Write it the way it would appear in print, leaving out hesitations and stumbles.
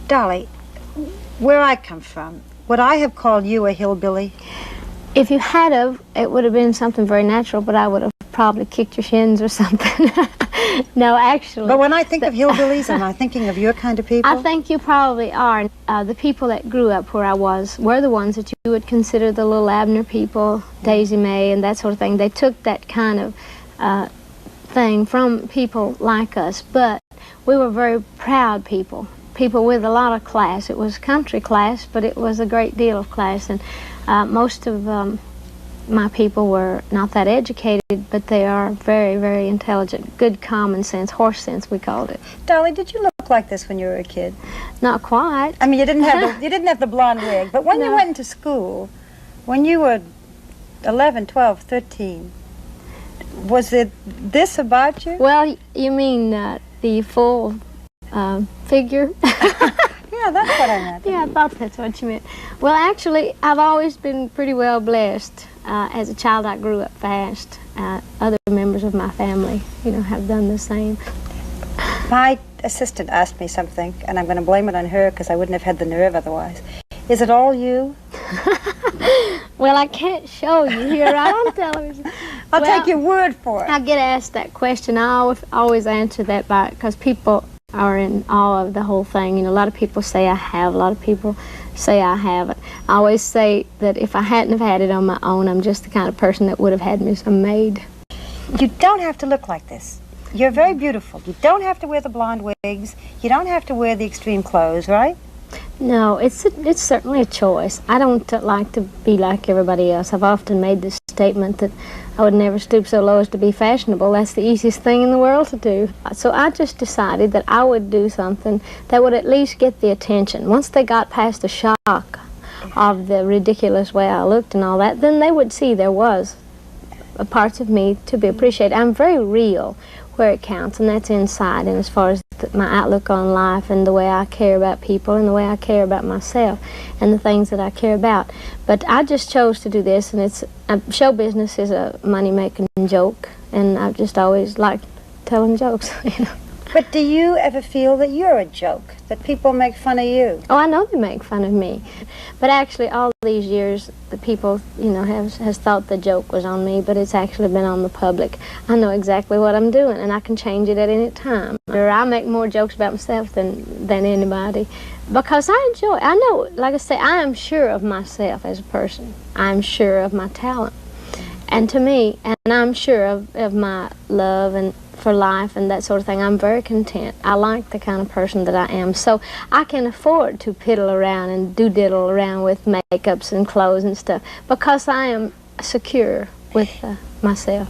Dolly, where I come from, would I have called you a hillbilly? If you had of, it would have been something very natural, but I would have probably kicked your shins or something. No, actually. But when I think of hillbillies, am I thinking of your kind of people? I think you probably are. The people that grew up where I was were the ones that you would consider the little Abner people, Daisy Mae and that sort of thing. They took that kind of thing from people like us, but we were very proud people. People with a lot of class. It was country class, but it was a great deal of class. And most of my people were not that educated, but they are very, very intelligent. Good common sense, horse sense, we called it. Dolly, did you look like this when you were a kid? Not quite. I mean, you didn't have the blonde wig, but when you went into school, when you were 11, 12, 13, was it this about you? Well, you mean the full figure? Yeah, that's what I meant. Yeah, I thought that's what you meant. Well, actually, I've always been pretty well blessed. As a child, I grew up fast. Other members of my family, have done the same. My assistant asked me something, and I'm going to blame it on her because I wouldn't have had the nerve otherwise. Is it all you? Well, I can't show you here right on television. I'll take your word for it. I get asked that question. I always answer that because people are in awe of the whole thing. A lot of people say I have, a lot of people say I haven't. I always say that if I hadn't have had it on my own, I'm just the kind of person that would have had me some maid. You don't have to look like this. You're very beautiful. You don't have to wear the blonde wigs. You don't have to wear the extreme clothes, right? No, it's certainly a choice. I don't like to be like everybody else. I've often made this statement that I would never stoop so low as to be fashionable. That's the easiest thing in the world to do. So I just decided that I would do something that would at least get the attention. Once they got past the shock of the ridiculous way I looked and all that, then they would see there was a parts of me to be appreciated. I'm very real where it counts, and that's inside, and as far as my outlook on life and the way I care about people and the way I care about myself and the things that I care about. But I just chose to do this, and show business is a money-making joke, and I've just always liked telling jokes. But do you ever feel that you're a joke, that people make fun of you? Oh, I know they make fun of me. But actually, all these years, the people, has thought the joke was on me, but it's actually been on the public. I know exactly what I'm doing, and I can change it at any time. Or I make more jokes about myself than anybody, because I enjoy it. I know, like I say, I am sure of myself as a person. I'm sure of my talent. And to me, and I'm sure of my love and for life and that sort of thing. I'm very content. I like the kind of person that I am. So I can afford to piddle around and diddle around with makeups and clothes and stuff because I am secure with myself.